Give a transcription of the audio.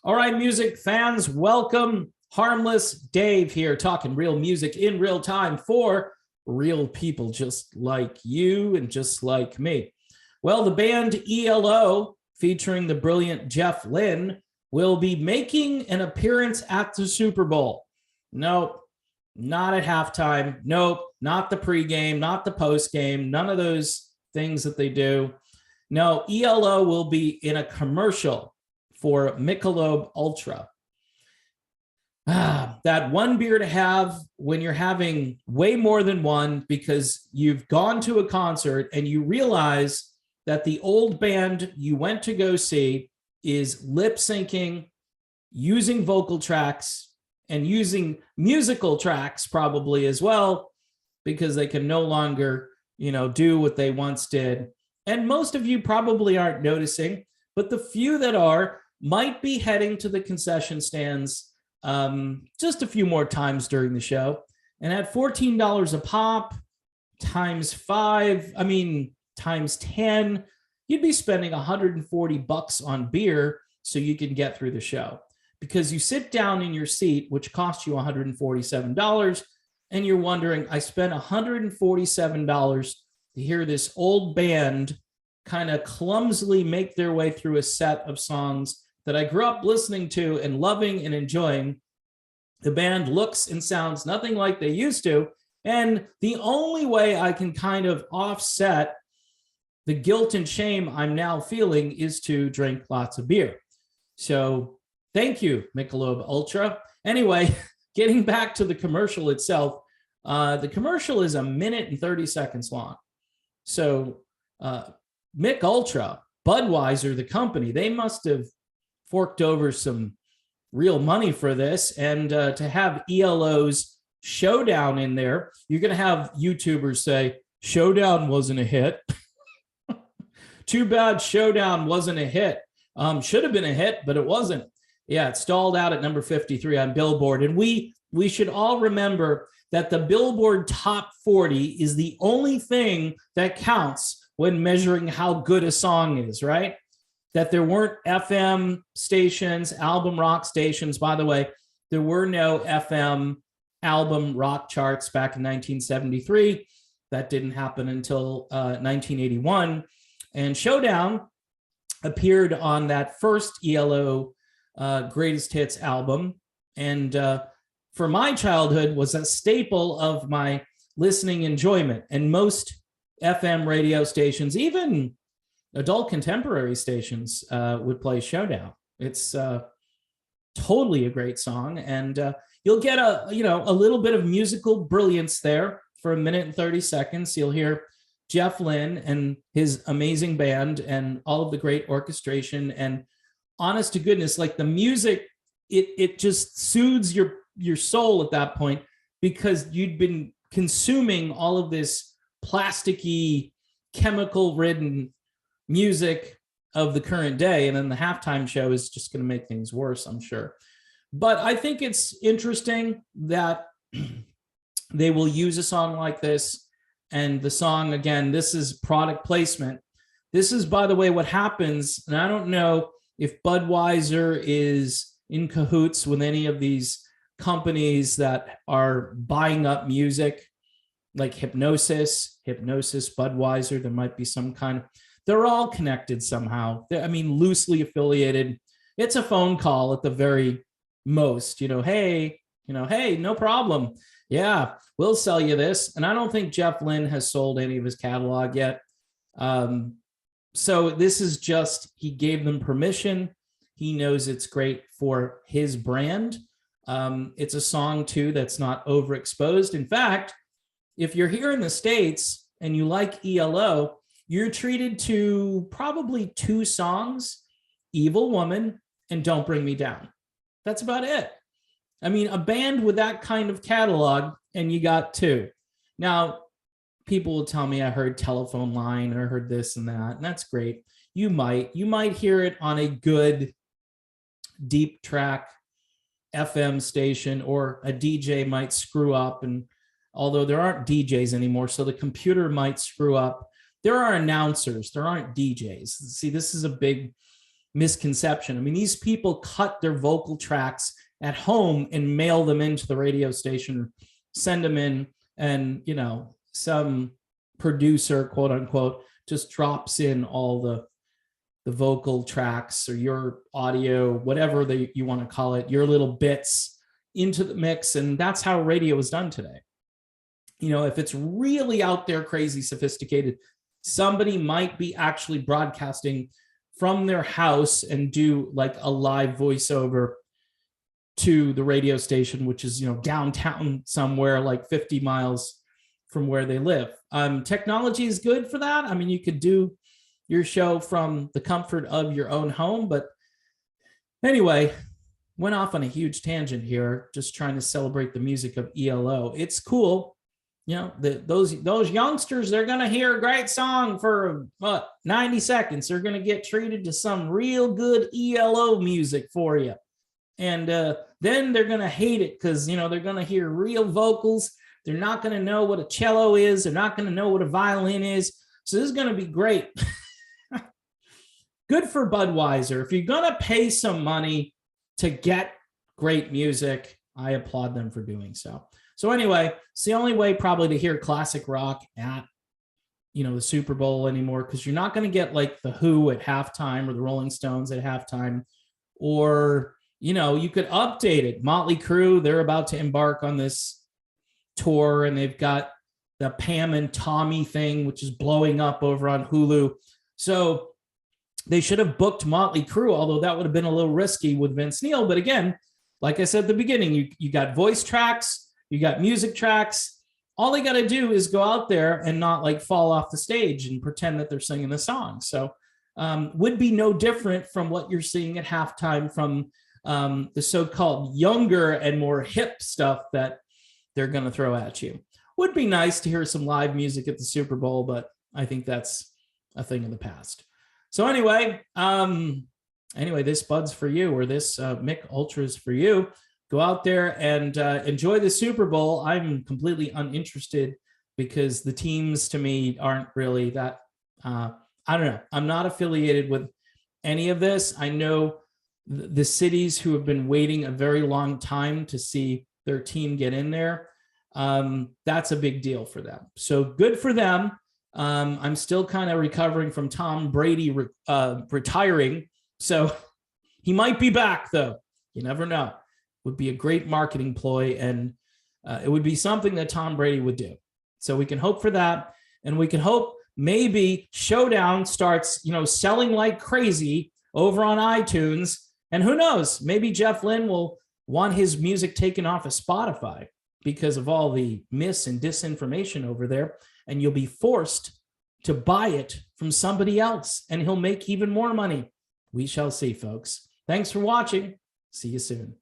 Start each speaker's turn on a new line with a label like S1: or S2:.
S1: All right, music fans, welcome. Harmless Dave here, talking real music in real time for real people just like you and just like me. Well, the band ELO, featuring the brilliant Jeff Lynne, will be making an appearance at the Super Bowl. Nope, not at halftime. Nope, not the pregame, not the postgame, none of those things that they do. No, ELO will be in a commercial for Michelob Ultra. That one beer to have when you're having way more than one because you've gone to a concert and you realize that the old band you went to go see is lip syncing, using vocal tracks, and using musical tracks probably as well, because they can no longer, do what they once did. And most of you probably aren't noticing, but the few that are might be heading to the concession stands just a few more times during the show. And at $14 a pop, times 10, you'd be spending $140 on beer so you can get through the show. Because you sit down in your seat, which costs you $147, and you're wondering, I spent $147 to hear this old band kind of clumsily make their way through a set of songs that I grew up listening to and loving and enjoying. The band looks and sounds nothing like they used to. And the only way I can kind of offset the guilt and shame I'm now feeling is to drink lots of beer. So thank you, Michelob Ultra. Anyway, getting back to the commercial itself, the commercial is 1 minute and 30 seconds long. So Mich Ultra, Budweiser, the company, they must have forked over some real money for this. And to have ELO's Showdown in there, you're going to have YouTubers say, Showdown wasn't a hit. Too bad Showdown wasn't a hit. Should have been a hit, but it wasn't. Yeah, it stalled out at number 53 on Billboard. And we should all remember that the Billboard Top 40 is the only thing that counts when measuring how good a song is, right? That there weren't FM stations, album rock stations. By the way, there were no FM album rock charts back in 1973. That didn't happen until 1981. And Showdown appeared on that first ELO Greatest Hits album. And for my childhood was a staple of my listening enjoyment. And most FM radio stations, even adult contemporary stations, would play Showdown. It's totally a great song. And you'll get a little bit of musical brilliance there for 1 minute and 30 seconds. You'll hear Jeff Lynne and his amazing band and all of the great orchestration. And honest to goodness, like the music, it just soothes your soul at that point, because you'd been consuming all of this plasticky, chemical-ridden music of the current day. And then the halftime show is just going to make things worse, I'm sure. But I think it's interesting that they will use a song like this. And the song, again, this is product placement. This is, by the way, what happens. And I don't know if Budweiser is in cahoots with any of these companies that are buying up music, like Hypnosis, Budweiser. There might be some kind of, they're all connected somehow. Loosely affiliated. It's a phone call at the very most, hey, no problem. Yeah, we'll sell you this. And I don't think Jeff Lynne has sold any of his catalog yet. So this is just, he gave them permission. He knows it's great for his brand. It's a song, too, that's not overexposed. In fact, if you're here in the States and you like ELO, you're treated to probably 2 songs, Evil Woman and Don't Bring Me Down. That's about it. A band with that kind of catalog, and you got 2. Now, people will tell me I heard Telephone Line or heard this and that, and that's great. You might hear it on a good deep track FM station, or a DJ might screw up. And although there aren't DJs anymore, so the computer might screw up. There are announcers, there aren't DJs. See, this is a big misconception. I mean, these people cut their vocal tracks at home and mail them into the radio station, send them in, and, you know, some producer, quote unquote, just drops in all the vocal tracks or your audio, whatever you want to call it, your little bits into the mix. And that's how radio is done today. You know, if it's really out there, crazy, sophisticated, somebody might be actually broadcasting from their house and do like a live voiceover to the radio station, which is, you know, downtown somewhere like 50 miles from where they live. Technology is good for that. I mean, you could do your show from the comfort of your own home. But anyway, went off on a huge tangent here, just trying to celebrate the music of ELO. It's cool. You know, those youngsters, they're going to hear a great song for 90 seconds. They're going to get treated to some real good ELO music for you. And then they're going to hate it because, you know, they're going to hear real vocals. They're not going to know what a cello is. They're not going to know what a violin is. So this is going to be great. Good for Budweiser. If you're going to pay some money to get great music, I applaud them for doing so. So anyway, it's the only way probably to hear classic rock at, you know, the Super Bowl anymore, because you're not going to get like the Who at halftime or the Rolling Stones at halftime, or, you know, you could update it. Motley Crue, they're about to embark on this tour, and they've got the Pam and Tommy thing, which is blowing up over on Hulu. So they should have booked Motley Crue, although that would have been a little risky with Vince Neil. But again, like I said at the beginning, you got voice tracks, you got music tracks. All they got to do is go out there and not like fall off the stage and pretend that they're singing the song. So would be no different from what you're seeing at halftime from the so-called younger and more hip stuff that they're going to throw at you. Would be nice to hear some live music at the Super Bowl, but I think that's a thing of the past. So anyway, this Bud's for you, or this Mick Ultra's for you. Go out there and enjoy the Super Bowl. I'm completely uninterested because the teams to me aren't really that, I don't know. I'm not affiliated with any of this. I know the cities who have been waiting a very long time to see their team get in there. That's a big deal for them. So good for them. I'm still kind of recovering from Tom Brady retiring. So he might be back, though. You never know. Would be a great marketing ploy, and it would be something that Tom Brady would do. So we can hope for that, and we can hope maybe Showdown starts, you know, selling like crazy over on iTunes. And who knows, maybe Jeff Lynne will want his music taken off of Spotify because of all the mis and disinformation over there, and you'll be forced to buy it from somebody else, and he'll make even more money. We shall see, folks. Thanks for watching. See you soon.